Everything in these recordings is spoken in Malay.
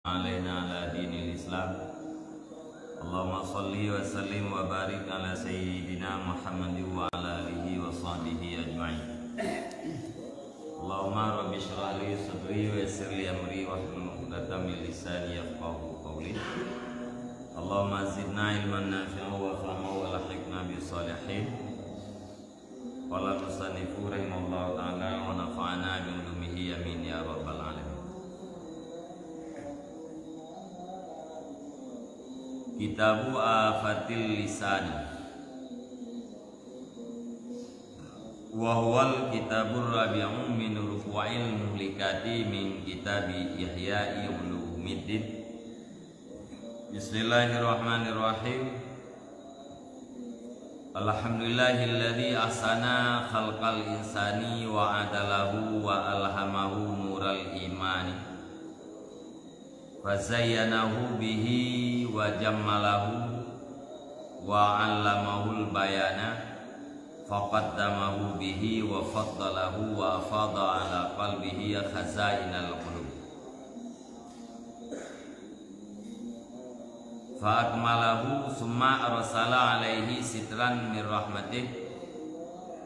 alaina ala dinil Islam. Allahumma salli wa sallim wa barik ala sayyidina Muhammad wa ala alihi wa sahbihi ajma'in. Allahumma rabbi shrah li sadri wa yassir li amri wa hlul 'uqdatam min lisani yafqahu qawli. Allahumma zidna ilman nafi'an wa fahman wa lahiqna bis salihin. Qala musannifu rahimallahu ta'ala wa nafa'ana bi ulumihi amin ya rabbal alamin. Kitabu afatil lisani wa huwal kitabur rabi'un min rufu'il muhlikati min kitabi Ihya'i Ulumuddin. Bismillahirrahmanirrahim. Alhamdulillahilladzi ahsana khalqal insani wa adalahu wa alhamahu nural imani fazayyanahu bihi wa jammalahu wa 'allamahul bayana faqaddamahu bihi wa faddalahu wa afada 'ala qalbihi khazainal qulub fa akmalahu summa arsala 'alaihi sitran min rahmatih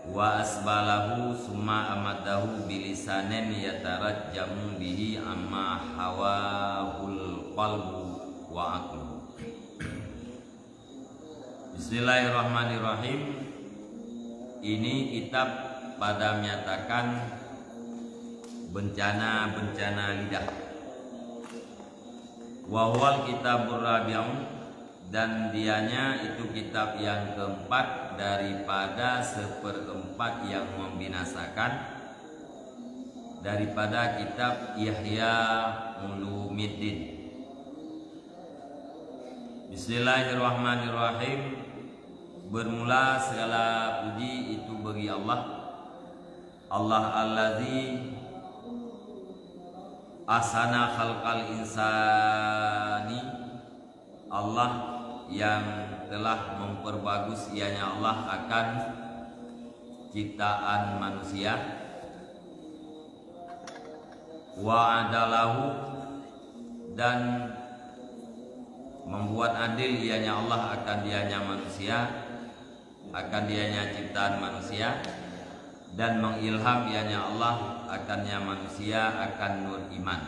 wa asbalahu summa amadahu bilisanin yatarajjamu bihi amma hawahul qalbu wa aqlu. Bismillahirrahmanirrahim. Ini kitab pada menyatakan bencana-bencana lidah. Wa huwal kitabur rabi'un, dan dianya itu kitab yang keempat daripada seperempat yang membinasakan daripada kitab Ihya Ulumuddin. Bismillahirrahmanirrahim. Bermula segala puji itu bagi Allah, Allah allazi ahsana khalqal insani, Allah yang telah memperbagus ianya Allah akan ciptaan manusia, wa adalahu, dan membuat adil ianya Allah akan dianya manusia, akan dianya ciptaan manusia, dan mengilham ianya Allah akannya manusia akan nur iman.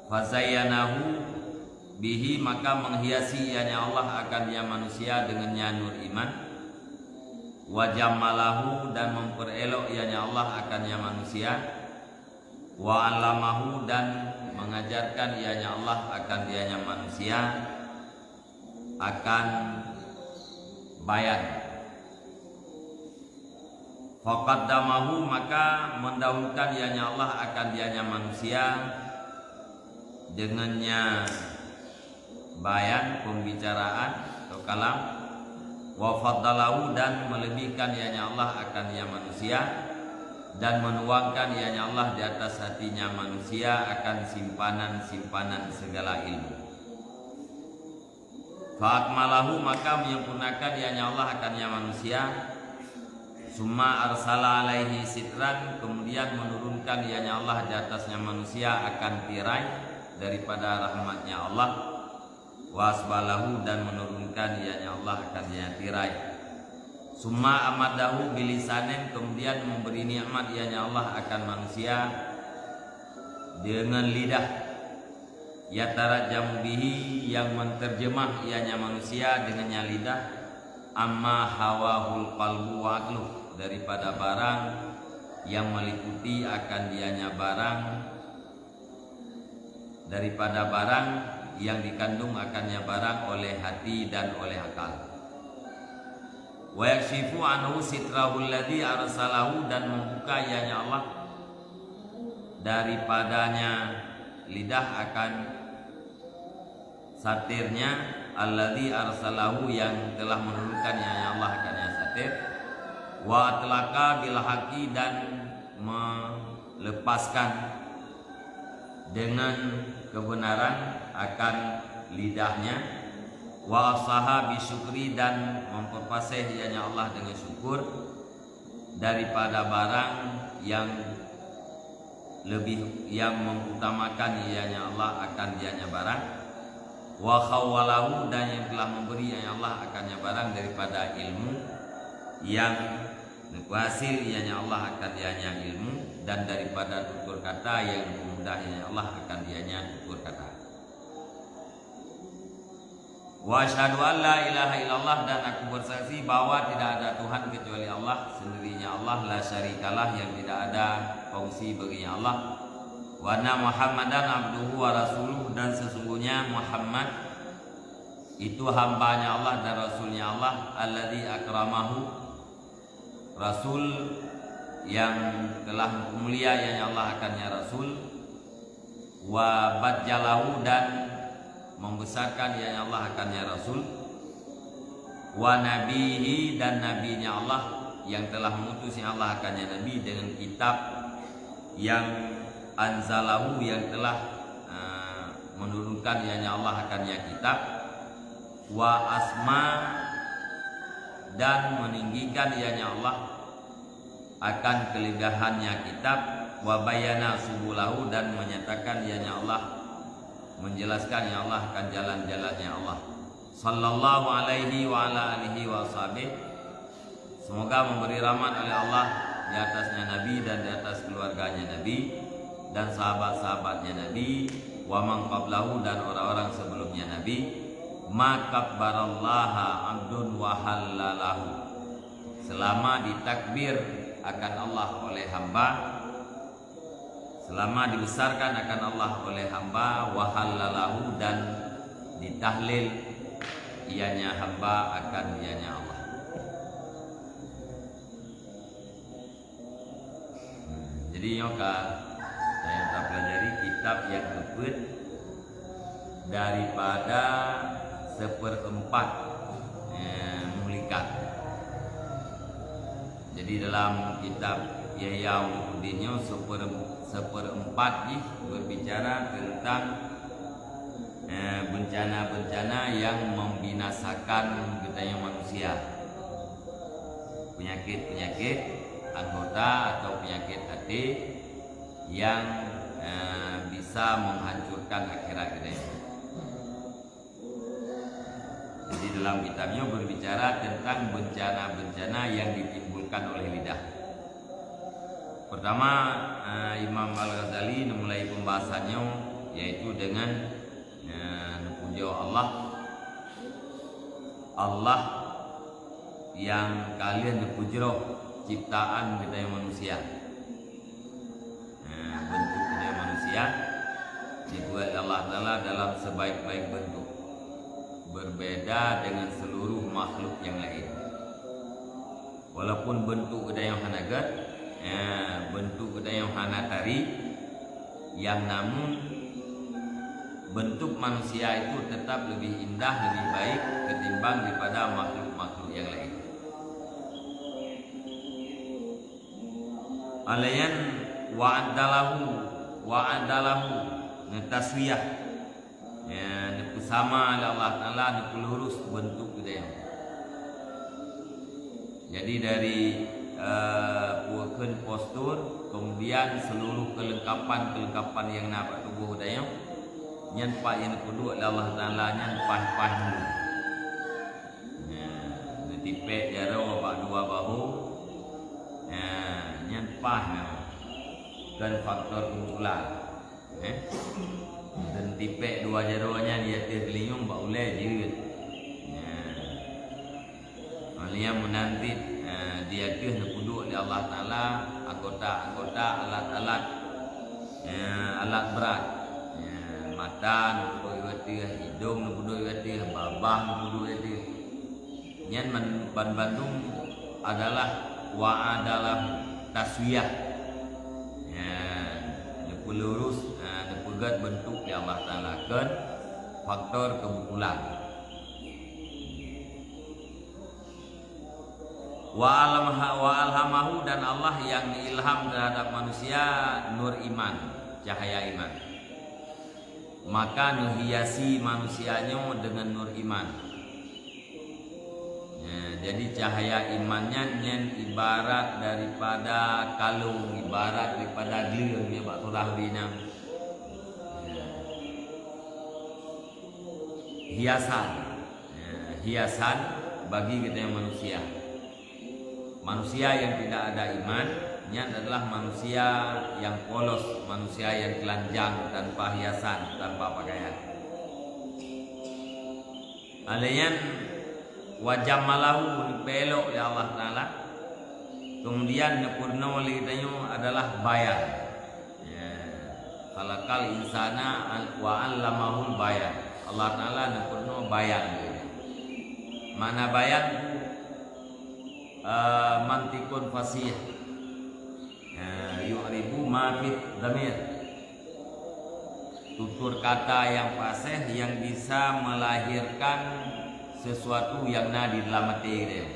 Fazayyanahu bihi, maka menghiasi ianya Allah akan dia manusia dengannya nur iman. Wa jammalahu, dan memperelok ianya Allah akannya manusia. Wa 'allamahu, dan mengajarkan ianya Allah akan dianya manusia akan bayan. Faqaddamahu, maka mendahulukan ianya Allah akan dianya manusia dengannya bayan, pembicaraan atau kalam. Wa faddalahu, dan melebihkan ianya Allah akan dia manusia, dan menuangkan ianya Allah di atas hatinya manusia akan simpanan-simpanan segala ilmu. Fa akmalahu, maka menyempurnakan ianya Allah akan dia manusia. Summa arsala alaihi sitran, kemudian menurunkan ianya Allah di atasnya manusia akan tirai daripada rahmatnya Allah. Wasbalahu, dan menurunkan ianya Allah akan dia tirai. Summa amadahu bilisanin, kemudian memberi nikmat ianya Allah akan manusia dengan lidah. Yatarajjamu bihi, yang menterjemah ianya manusia dengannya lidah. Amma hawahul qalbu wa aqluh, daripada barang yang meliputi akan dianya barang, daripada barang yang dikandung akannya barang oleh hati dan oleh akal. Wa yakshifu anhu sitrahul ladzi arsalahu, dan membuka ianya Allah daripadanya lidah akan satirnya alladzi arsalahu, yang telah menurunkan ianya Allah akannya satir. Wa atlaka bil haqi, dan melepaskan dengan kebenaran akan lidahnya. Wa asaha bisyukri, dan memperfasih ianya Allah dengan syukur daripada barang yang lebih yang mengutamakan ianya Allah akan dianya barang, wa khawwalahu dan yang telah memberi ianya Allah akannya barang daripada ilmu yang hasil ianya Allah akan dianya ilmu, dan daripada tutur kata yang mudah ianya Allah akan dianya tutur kata. Wa asyhadu an la ilaha illallah dan aku bersaksi bahwa tidak ada Tuhan kecuali Allah, sendirinya Allah, la syarikalah yang tidak ada fungsi baginya Allah. Wa anna Muhammadan abduhu wa rasuluh dan sesungguhnya Muhammad itu hambanya Allah dan rasulnya Allah, alladzi akramahu, rasul yang telah mulia yang Allah akannya rasul, wa badjalahu dan membesarkan yang Allah akannya rasul, wa nabihi dan nabinya Allah yang telah mengutus yang Allah akannya nabi dengan kitab yang anzalahu yang telah menurunkan yang Allah akannya kitab, wa asma dan meninggikan ianya Allah akan kelebihannya kitab, wa bayana subulahu dan menyatakan ianya Allah, menjelaskan ya Allah akan jalan-jalannya Allah. Sallallahu alaihi wa ala alihi wa sahbihi, semoga memberi rahmat oleh Allah di atasnya Nabi dan di atas keluarganya Nabi dan sahabat-sahabatnya Nabi, wa man qablahu dan orang-orang sebelumnya Nabi. Ma kabbarallaha abdun wa halalahu, selama ditakbir akan Allah oleh hamba, selama dibesarkan akan Allah oleh hamba, wa halalahu dan ditahlil ianya hamba akan ianya Allah. Jadi nyoka saya tak pelajari kitab yang keput daripada 1/4 mulikat. Jadi dalam kitab Yahya Ulumuddin 1/4 berbicara tentang bencana-bencana yang membinasakan budaya manusia, penyakit-penyakit anggota atau penyakit hati yang bisa menghancurkan akhirat kita. Jadi dalam kitabnya berbicara tentang bencana-bencana yang ditimbulkan oleh lidah. Pertama, Imam Al-Ghazali memulai pembahasannya yaitu dengan puja Allah yang kalian pujro ciptaan budaya manusia, bentuk budaya manusia dibuat Allah Ta'ala dalam sebaik-baik bentuk, berbeda dengan seluruh makhluk yang lain. Walaupun bentuk budaya yang hanagat, bentuk budaya yang hanatari, yang namun bentuk manusia itu tetap lebih indah, lebih baik ketimbang daripada makhluk-makhluk yang lain. Alayan wa'adalahu taswiyah, sama Allah Ta'ala lurus bentuk budaya. Jadi dari postur, kemudian seluruh kelengkapan yang nampak tubuh budaya, nyanpak yang kedua Allah Ta'ala nyanpah dulu. Tipek jaro dua bahu, nyanpah dan faktor kumpulan. Dan tipek dua jaronya dia terliung bak ulai jerit. Malia menanti dia tuh nepuduk oleh Allah Ta'ala anggota-anggota alat-alat berat, mata nepuduk iwati, hidung nepuduk iwati, babah nepuduk iwati. Yang Bandung adalah taswiyah, nepulurus nepugat bentuk yang Allah Ta'ala kan faktor kebetulan. Wa alhamahu dan Allah yang ilham terhadap manusia nur iman, cahaya iman. Maka nuhiasi manusianya dengan nur iman. jadi cahaya imannya nyen ibarat daripada kalung, ibarat daripada gelir ya Pak Surah Binam. Hiasan, hiasan bagi kita yang manusia. Manusia yang tidak ada iman, nya adalah manusia yang polos, manusia yang telanjang tanpa hiasan, tanpa pakaian. Alayan wajah malahu dipelok oleh Allah Taala, kemudian nepurna oleh kitanya adalah bayan. Khalaqal insana wa 'allamahul bayan. Allah Ta'ala nepurno bayan. Mana bayan? Mantikun fasih. Yu'ribu ma fit dhamir. Tutur kata yang fasih yang bisa melahirkan sesuatu yang ada di dalam hati dia.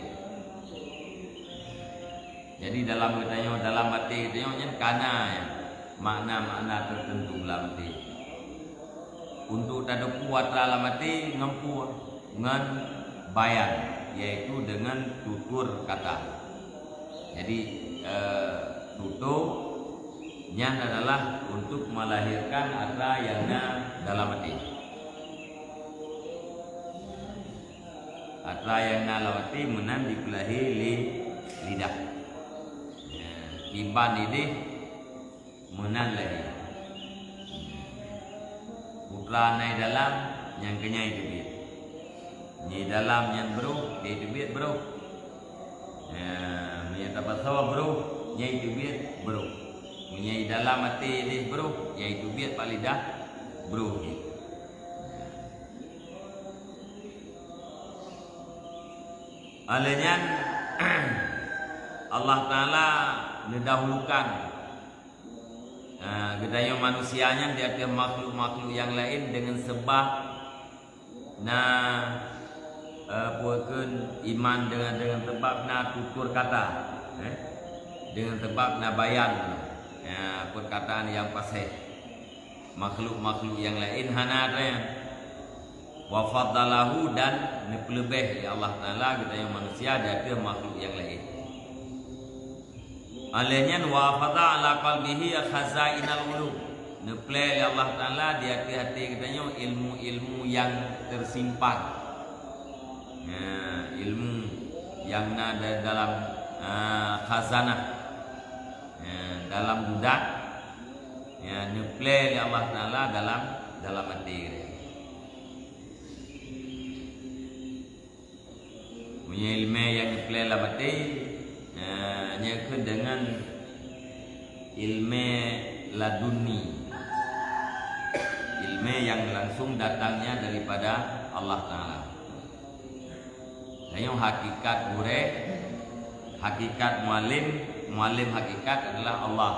Jadi dalam katanya dalam hati dia kana ya, makna-makna tertentu dalam hati. Untuk tanda kuat dalam hati ngempu dengan bayan, yaitu dengan tutur kata. Jadi tuturnya adalah untuk melahirkan apa yang dalam hati. Apa yang dalam hati menan dikelahi lidah. Tiban ini menan lagi. Putra naik dalam yang kenyai debit, ni dalam yang bro, dia debit bro. Yang dapat sawa bro, nyai debit bro. Nyai dalam hati dia bro, nyai debit palidah bro. Alanya Allah Taala mendahulukan gedaya manusianya di atas makhluk-makhluk yang lain dengan sebab puakeun iman dengan sebab tutur kata, dengan sebab bayan perkataan yang fasih. Makhluk-makhluk yang lain hanadnya wa faddalahu dan lebih ya Allah Taala gedaya manusia di atas makhluk yang lain. Alanya wa fadha ala qalbihi khazainal ulum. Neple Allah Taala di hati-hati katanya ilmu-ilmu yang tersimpan. Ilmu yang ada dalam khazanah, dalam gudang. Neple Allah Taala dalam hati. Punya ilmu yang neple dalam hati. Nyakut dengan ilmu laduni, ilmu yang langsung datangnya daripada Allah Ta'ala. Yang hakikat gure, hakikat mualim hakikat adalah Allah.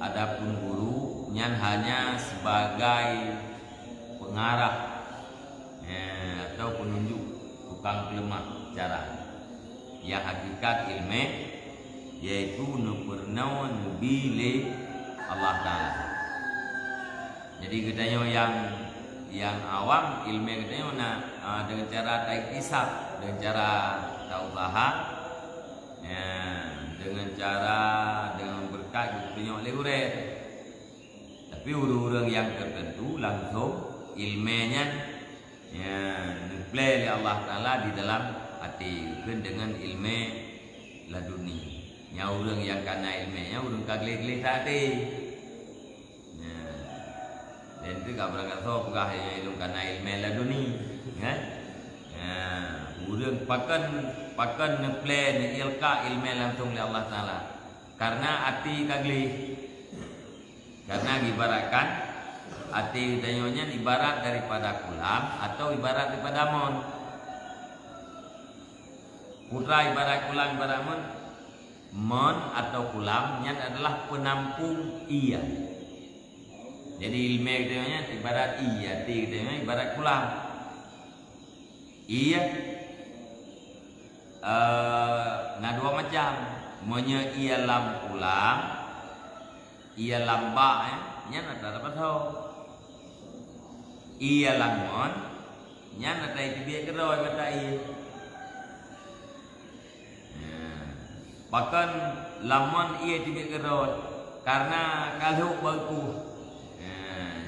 Adapun guru yang hanya sebagai pengarah atau penunjuk, tukang pelemah cara. Yang hakikat ilmu yaitu nupurnawan nubili Allah Ta'ala. Jadi katanya yang awam ilmu katanya dengan cara taik isap, dengan cara taubaha, dengan cara dengan berkat katanya oleh urep. Tapi orang-orang yang tertentu langsung ilmunya nuplai Allah Ta'ala di dalam hati dengan ilmu laduni. Nya orang yang kana ilmunya orang kagli-gli hati. Dan itu gak berangkat so pegah yang ilmu kana ilmu laduni, kan? Orang pakan neplan ilka ilmu langsung oleh Allah Taala. Karena hati kagli. Karena diibaratkan hati danyonya ibarat daripada kulam atau ibarat daripada mon. Putra ibarat kulam ibarat mon atau kulamnya adalah penampung iya. Jadi ilmu katanya ibarat iya, katanya ibarat kulam. Iya, dua macam. Monya iya lam kulam, iya lamba, nya ada apa tahu? Iya lamon, nya ada itu dia keroi mata iya. Bahkan lamun ia tibik gerot karena kalau berkuh.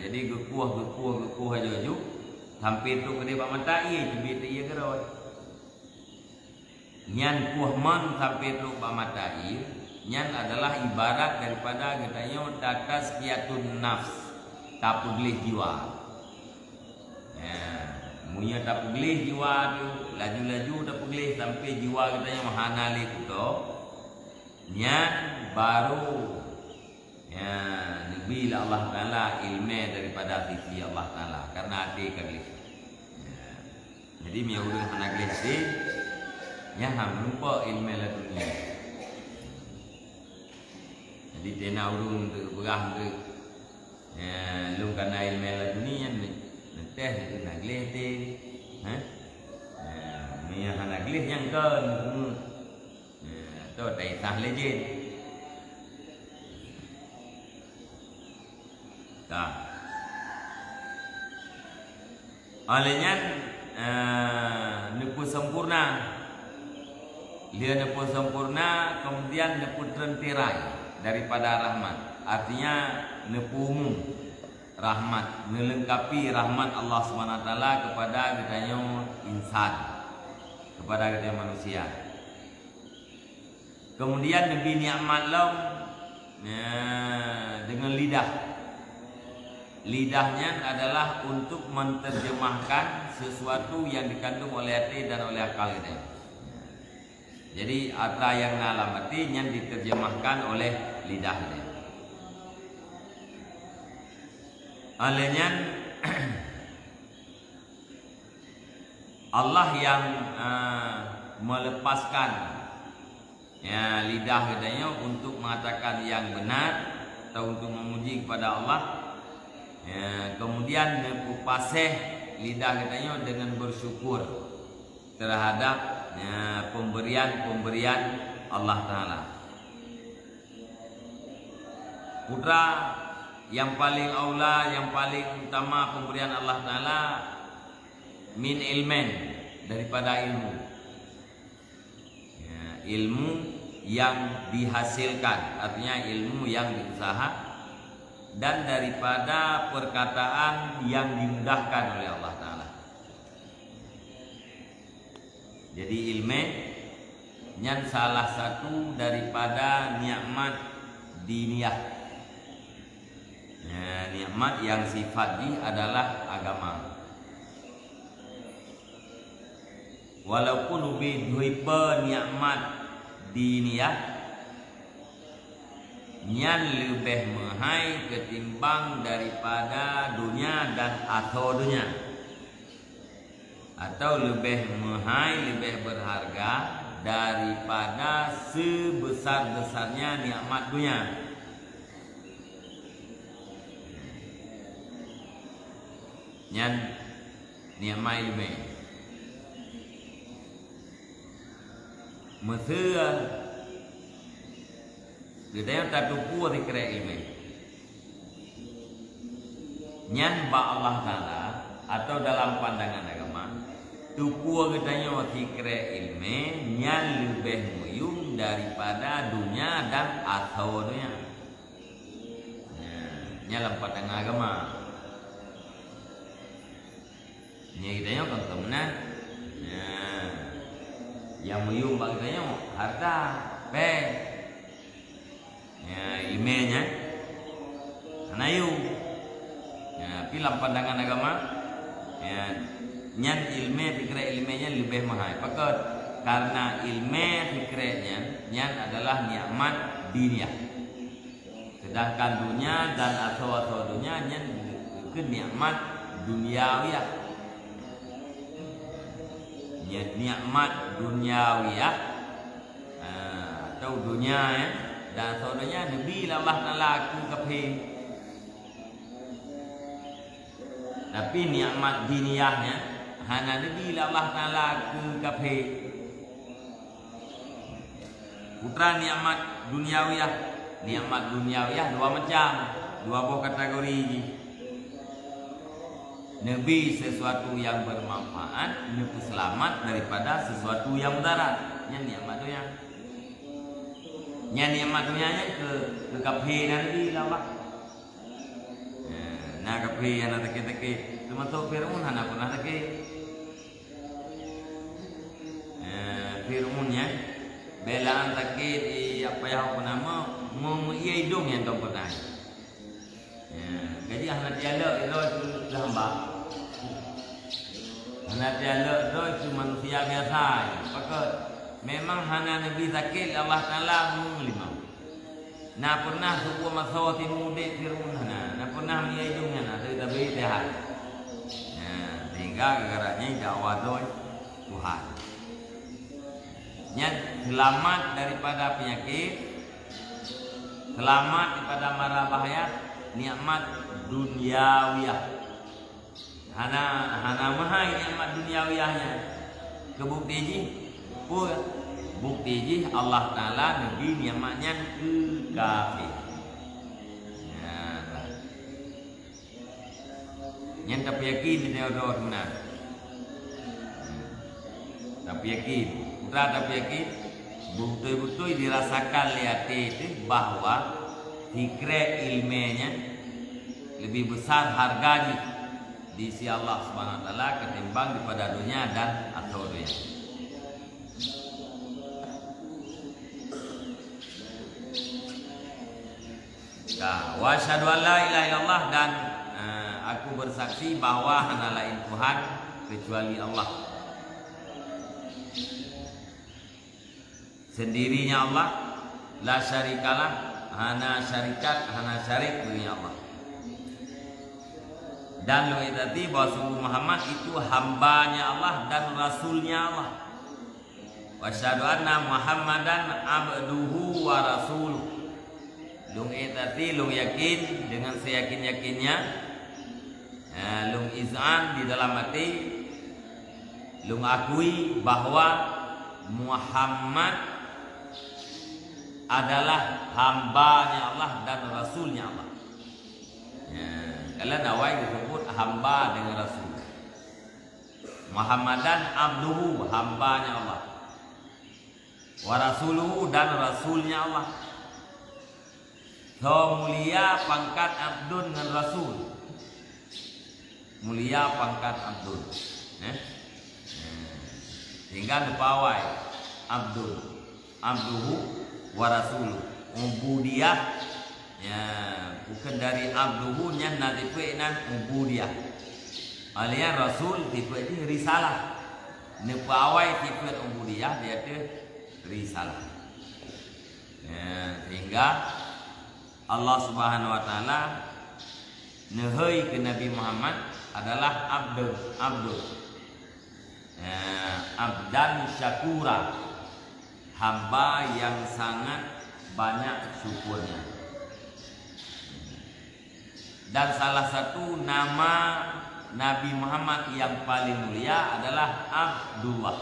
Jadi gekuh aja ju. Sampai tu ke dia mata ia tibik ia gerot. Nyan kuah man sampai tu mata ia. Nyan adalah ibarat daripada katanya tazkiyatun nafs, tak boleh jiwa. Munya tak boleh jiwa tu, laju-laju tak boleh sampai jiwa katanya mahana le kuto. Nyan baru nabi Allah Taala ilmu daripada sisi Allah Taala karena hati kaglis. Jadi mi urang hana glis di nya ham lupa ilmu la dunia. Jadi tena urung tu berah tu lung kana ilmu la dunia ni teh tu nak glis di mi hana glis yang kan tu tai sah lejin. Tak. Olehnya nepu sempurna. Dia nepu sempurna kemudian nepu terentirai daripada rahmat. Artinya nepu umum rahmat, melengkapi rahmat Allah SWT kepada katanya insan, kepada katanya manusia. Kemudian Nabi ni'mat lahum dengan lidah. Lidahnya adalah untuk menterjemahkan sesuatu yang dikandung oleh hati dan oleh akal ini. Jadi apa yang dalam hati yang diterjemahkan oleh lidah ini. Olehnya Allah yang melepaskan lidah katanya untuk mengatakan yang benar atau untuk memuji kepada Allah. Kemudian pasih lidah katanya dengan bersyukur terhadap pemberian Allah Ta'ala. Putra yang paling aula, yang paling utama pemberian Allah Ta'ala min ilmen, daripada ilmu. Ilmu yang dihasilkan, artinya ilmu yang diusaha, dan daripada perkataan yang dimudahkan oleh Allah Ta'ala. Jadi ilmu yang salah satu daripada nikmat diniyah. Nikmat yang sifatnya adalah agama. Walaupun lebih nikmat diniyah, nyan lebih mahal ketimbang daripada dunia dan atau dunia, atau lebih mahal, lebih berharga daripada sebesar-besarnya nikmat dunia. Nyan nikmat ilmu Mesir dia tak tupu dikira ilmu. Nyan ba Allah Ta'ala atau dalam pandangan agama tupu katanya dikira ilmu nyan lebih muyung daripada dunia dan atau dunia. Nyan dalam pandangan agama. Nyan katanya kan temenan. Yang muyung ba katanya harta, pe. Ilmunya anayu pilam pandangan agama nyan ilmu fikra ilmunya lebih mahal pakat karena ilmu fikranya nyan adalah nikmat dunia, sedangkan dunia dan atau dunia nyan ke nikmat duniawiyah. Nikmat duniawiyah atau dunia dan saudaranya Nabi Allah Ta'ala aku kaphe. Tapi nikmat diniyahnya hana Nabi Allah Ta'ala aku kaphe. Putra nikmat duniawiyah. Nikmat duniawiyah dua macam, dua buah kategori. Nabi sesuatu yang bermanfaat, nabi selamat daripada sesuatu yang mudarat. Yang nikmat dunia. nya nikmat dunianya ke kaphe nanti lah. Nah kaphe yang ada teke termasuk Fir'aun hana pernah teke. Fir'aunnya belaan teke di apa yang nama mau ia hidung yang tak pernah. Jadi hana dialog itu hamba. Hana dialog itu manusia biasa. Pakat memang hana Nabi sakit Allah Ta'ala mengelima. Nah pernah sebuah masalah mudik Fir'aun hana. Nah pernah ia hidungnya nah tapi sehat. Sehingga gara-garanya dakwah Tuhan. Nya selamat daripada penyakit, selamat daripada mara bahaya, nikmat duniawiyah. Hana mahai nikmat duniawiyahnya. Kebukti ji, bukti ji Allah Taala nabi nikmatnya ke kafir. Yang tapi yakin dia orang benar. Tapi yakin, putra tapi yakin, betul-betul dirasakan lihat itu bahwa fikre ilmiahnya lebih besar harganya di sisi Allah Subhanahu Wa Taala ketimbang daripada dunia dan akhirat. Wa asyhadu an la ilaha illallah dan aku bersaksi bahwa hana lain Tuhan kecuali Allah. Sendirinya Allah, la syarikalah, hana syarikat, hana syarik bagi Allah. Dan lu'idati bahwa sungguh Muhammad itu hambanya Allah dan rasulnya Allah. Wa asyhadu anna Muhammadan abduhu wa rasuluh. Lung itati, lung yakin dengan seyakin-yakinnya, lung izan di dalam hati, lung akui bahwa Muhammad adalah hambanya Allah dan rasulnya Allah. Kalian awal disebut hamba dengan rasul. Muhammadan abduhu, hambanya Allah. Wa rasuluhu, dan rasulnya Allah. So mulia pangkat abdun dengan rasul. Mulia pangkat abdun. Sehingga dipawai abdul, abduhu wa rasuluh. Ubudiyah ya bukan dari abduhu nya natifinan ubudiyah. Alian rasul tipe ini risalah. Dipawai tipe ubudiyah dia itu risalah. Sehingga Allah Subhanahu Wa Taala nehoi ke Nabi Muhammad adalah abdul, abdan syakura, hamba yang sangat banyak syukurnya. Dan salah satu nama Nabi Muhammad yang paling mulia adalah Abdullah.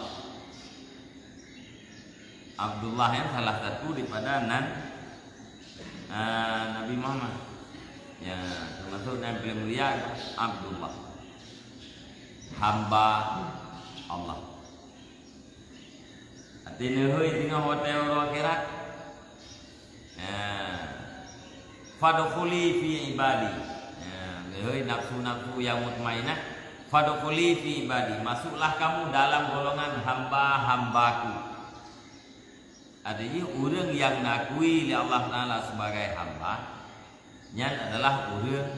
Abdullah yang salah satu daripada Nabi Muhammad. Ya, termasuk Nabi paling mulia Abdullah, hamba Allah. Artinya hui tengah hotel akhirat. Fadkhuli fi ibadi. Hui nafsu-nafsu yang mutmainah. Fadkhuli fi ibadi. Masuklah kamu dalam golongan hamba-hambaku. Artinya orang yang nakui oleh Allah Taala sebagai hamba, nya adalah orang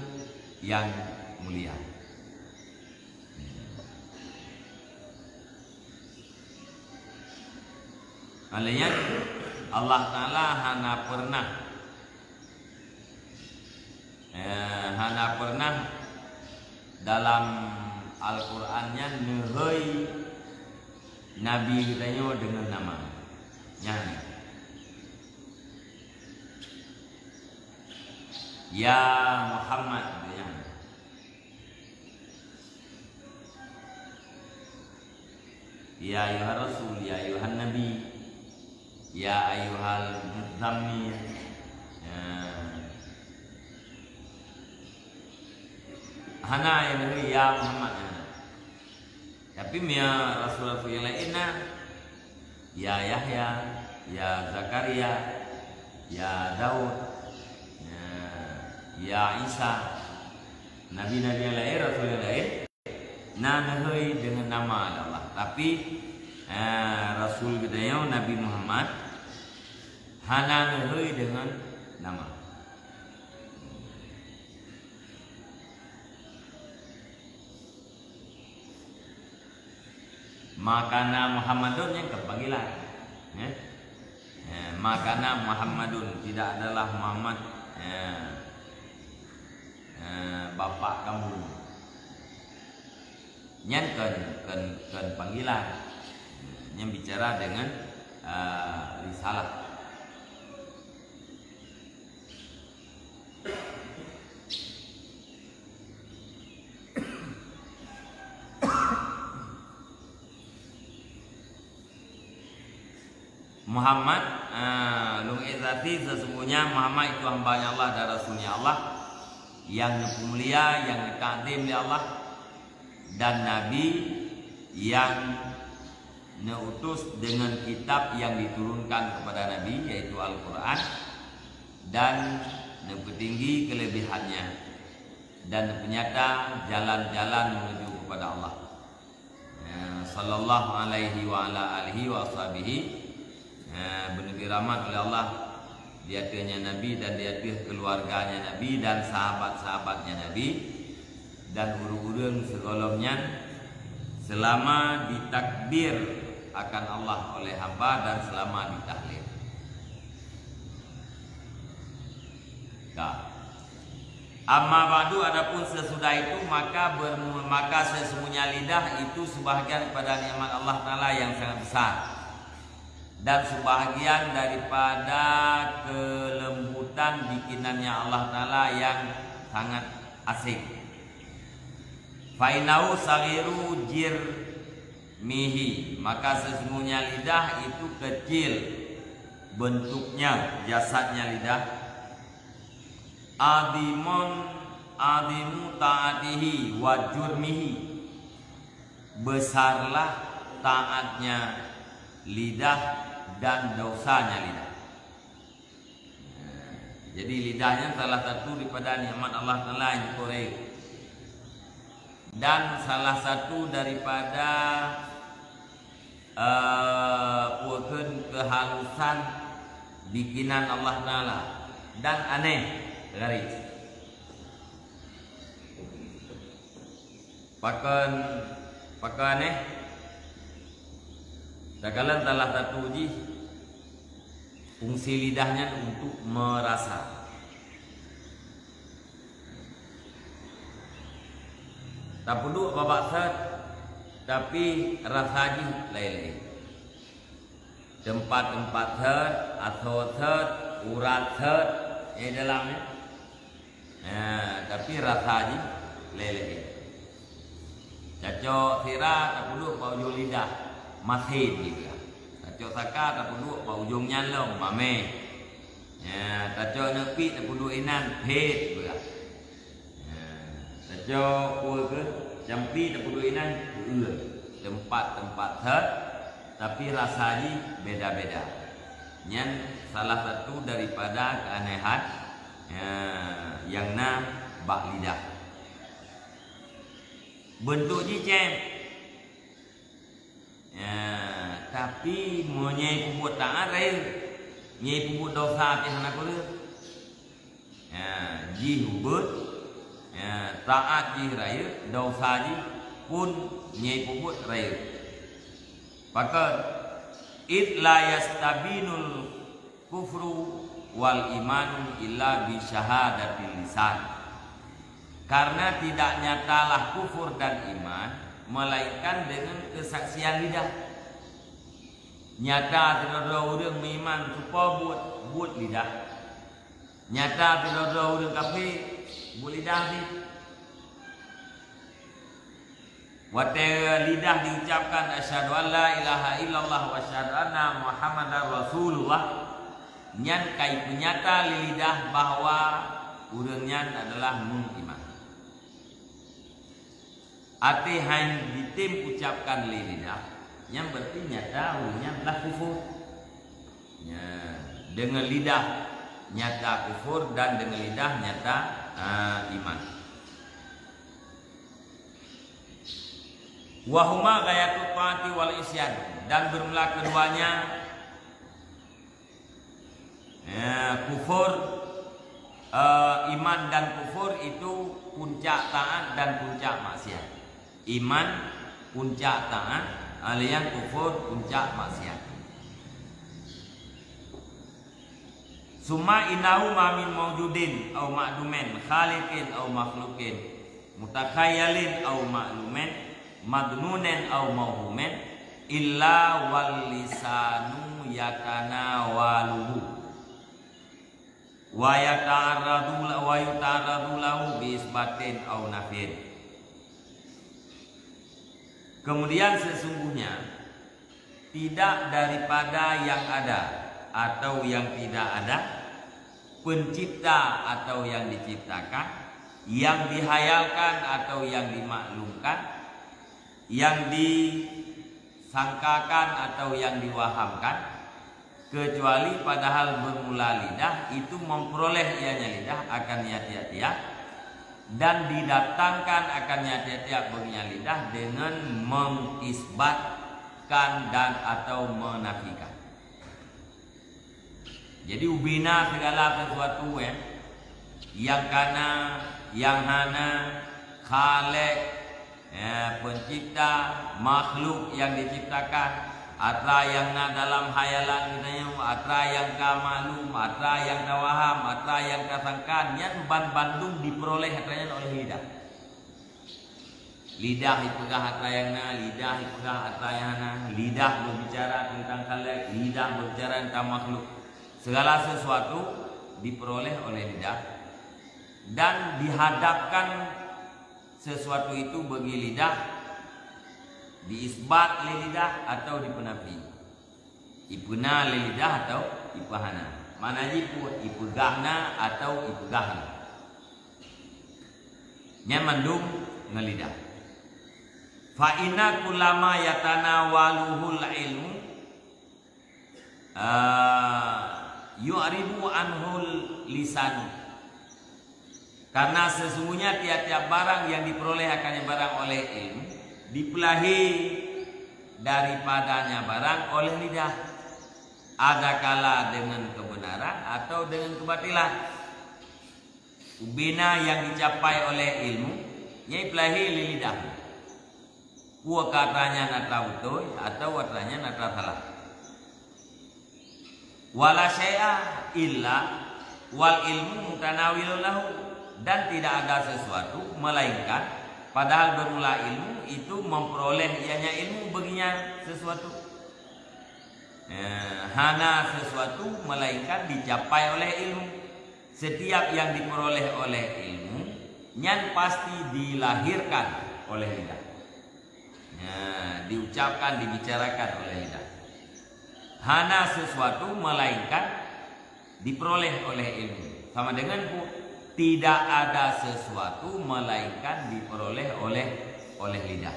yang mulia. Alanya Allah Ta'ala hana pernah dalam Al-Qur'annya nehoi Nabi kitanya dengan nama nyanyi. Ya Muhammad ya. Ya ayuhar Rasul, ya ayuhan Nabi, ya ayuhal muzammil. Hana yang dari ya Muhammad. Tapi ya Rasul-Rasul yang lainnya, ya Yahya, ya Zakaria, ya Daud, ya Isa, nabi-nabi yang lain, rasul yang lain, nahai dengan nama Allah. Tapi Rasul kita Nabi Muhammad hana nahai dengan nama. Makana Muhammadun yang kepanggilan, makana Muhammadun, tidak adalah Muhammad bapak kamu. Nyan ken panggilan, yang bicara dengan risalah. Muhammad lungizati, sesungguhnya Muhammad itu hambanya Allah dan rasulnya Allah yang mulia, yang dikagumi oleh Allah, dan nabi yang diutus dengan kitab yang diturunkan kepada nabi, yaitu Al-Quran, dan tinggi kelebihannya dan penyata jalan-jalan menuju kepada Allah. Sallallahu alaihi wa ala alihi wa ashabihi, bernegeri rahmat oleh Allah di atasnya Nabi dan di atas keluarganya Nabi dan sahabat-sahabatnya Nabi dan guru-guru segolongnya selama ditakbir akan Allah oleh hamba dan selama ditahlil. Amma ba'du, adapun sesudah itu maka sesungguhnya lidah itu sebahagian pada nikmat Allah Ta'ala yang sangat besar, dan sebahagian daripada kelembutan bikinannya Allah Ta'ala yang sangat asik. Fainau sagiru jirmihi, maka sesungguhnya lidah itu kecil bentuknya, jasadnya lidah. Adimu ta'atihi wa jurmihi, besarlah taatnya lidah dan dosanya lidah. Jadi lidahnya salah satu daripada nikmat Allah Ta'ala yang dikorek, dan salah satu daripada kehalusan bikinan Allah Ta'ala, dan aneh garis pakai aneh. Sekalian salah satu uji fungsi lidahnya untuk merasa. Tak perlu babak set, tapi rasanya lain-lain. Tempat-tempat set, atau set, urat set, dalamnya. Tapi rasanya lain-lain. Cacok sirah tak perlu bau lidah, masih juga. Cacok saka tak perlu bau ujungnya long, mame. Cacok nepi tak perlu inan, pet juga. Cacok kue ke jampi tak perlu inan, tempat-tempat set, tapi rasanya beda-beda. Yang salah satu daripada keanehan yang bak lidah. Bentuk jicem, tapi mau nyai puput tangan raya, nyai puput dosa pihak nak boleh. Jihubut, taat jih raya, dosa jih pun nyai puput raya. Pakat it la yastabinul kufru wal imanu illa bi syahadatil lisan. Karena tidak nyatalah kufur dan iman melainkan dengan kesaksian lidah. Nyata tidak ada orang beriman supaya buat lidah. Nyata tidak ada orang kafir buat lidah sih. Waktu lidah diucapkan asyhadu an la ilaha illallah wa asyhadu anna muhammadar rasulullah, nyan kai penyata lidah bahwa urangnya adalah mengiman. Ati hanya ditim ucapkan lidah, yang berarti nyata urangnya adalah kufur. Dengan lidah nyata kufur, dan dengan lidah nyata iman. Wahuma ghayatut taati wal isyan, dan bermula keduanya kufur, iman dan kufur itu puncak taat dan puncak maksiat. Iman puncak taat, alian kufur puncak maksiat. Summa innahu ma min mawjudin aw ma'dumin khaliqin aw makhluqin mutakhayalin aw ma'lumin madnunin aw mawhumin illa wal lisanu yakanawaluhu wa yata'arradu lahu bi isbatin aw nafyin. Kemudian sesungguhnya tidak daripada yang ada atau yang tidak ada, pencipta atau yang diciptakan, yang dihayalkan atau yang dimaklumkan, yang disangkakan atau yang diwahamkan, kecuali padahal bermula lidah itu memperoleh ianya lidah akan tiap-tiap, dan didatangkan akan tiap-tiap baginya lidah dengan mengisbatkan dan atau menafikan. Jadi ubina segala sesuatu yang kana, yang hana, khalik, pencipta, makhluk yang diciptakan, atra yang dalam hayalan kita, atra yang ka maklum, atra yang ka waham, atra yang ka sangkan, yang bandung diperoleh atranya oleh lidah. Lidah ipegah atra yang lidah ipegah atra yang hana, lidah berbicara tentang khalik, lidah berbicara tentang makhluk. Segala sesuatu diperoleh oleh lidah, dan dihadapkan sesuatu itu bagi lidah, diisbat oleh lidah atau dipenafi. Ipuna oleh lidah atau ipahana. Mana ipegahna atau ipegahna. Nyamandung ngelidah. Fa inna kullama yatanawaluhul ilmu yu'ribu anhul lisanu. Karena sesungguhnya tiap-tiap barang yang diperoleh akannya barang oleh ilmu dipelahi daripadanya barang oleh lidah, ada kala dengan kebenaran atau dengan kebatilan. Ubina yang dicapai oleh ilmu nyai pelahi oleh lidah, kuah katanya natra betul atau katanya natra salah. Wala syai'a illa wal ilmu mutanawilun lahu, dan tidak ada sesuatu melainkan padahal bermula ilmu itu memperoleh ianya ilmu baginya sesuatu. Hana sesuatu melainkan dicapai oleh ilmu. Setiap yang diperoleh oleh ilmu nyan pasti dilahirkan oleh lidah, diucapkan, dibicarakan oleh lidah. Hana sesuatu melainkan diperoleh oleh ilmu. Sama dengan tidak ada sesuatu melainkan diperoleh oleh lidah.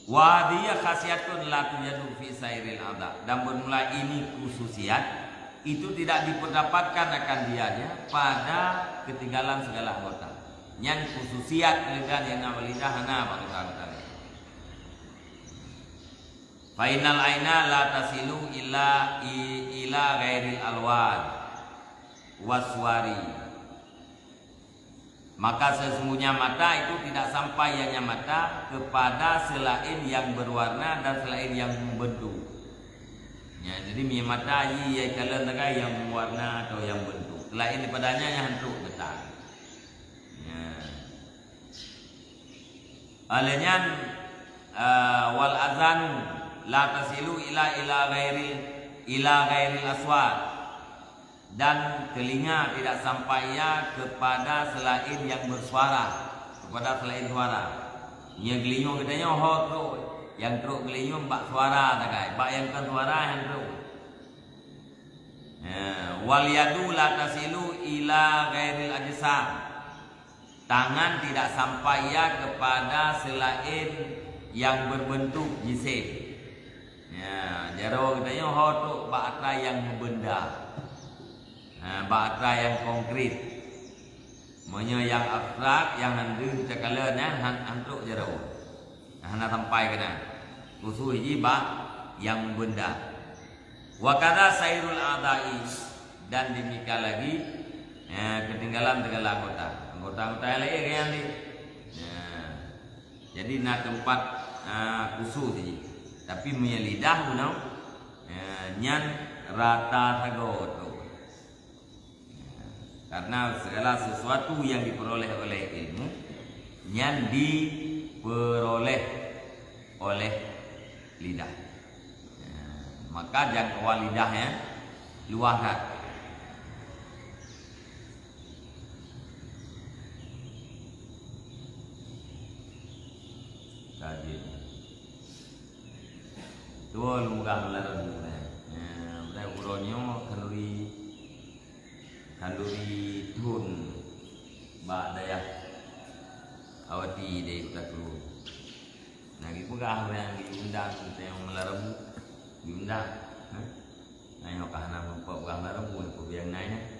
Wa dia khasiatun la tujadu fi sairil adab, dan bermula ini khususiat itu tidak diperdapatkan akan dianya pada ketinggalan segala anggota. Yang khususiat lidah yang nama lidah hana bangsa. Fainal aina la tasilu illa ghairil alwan waswari. Maka sesungguhnya mata itu tidak sampai hanya mata kepada selain yang berwarna dan selain yang membentuk. Jadi mi mata ya kalian takai yang berwarna atau yang bentuk. Selain daripadanya yang bentuk betul. Alanya wal azan la tasilu ila ghairil aswat, dan telinga tidak sampai ya kepada selain yang bersuara, kepada selain suara. Nya gelinyo katanya ho truk, yang truk gelinyo mbak suara takai, mbak yang kan suara yang truk. Wal yadu la tasilu ila ghairil ajsam, tangan tidak sampai ya kepada selain yang berbentuk jisim. Jaro katanya ho truk mbak atra yang benda. Bahasa yang konkret. Monya yang abstrak, yang nanti kita kala hantuk jero. Hana sampai kena. Khusus hiji yang benda. Wa kadza sairul a'dai, dan demikian lagi ketinggalan segala anggota yang lain yang di. Jadi na tempat khusus hiji. Tapi punya lidah punau nyan rata tagot. Karena segala sesuatu yang diperoleh oleh ilmu yang diperoleh oleh lidah. Maka jangkauan lidahnya luas. Kaji. Tua lumrah melarang dunia. Mereka uronyo kanduri tun daya awati de utakru. Nah gitu gak yang diundang kita yang melarang diundang. Nah yang kahana membuat melarang pun yang naiknya.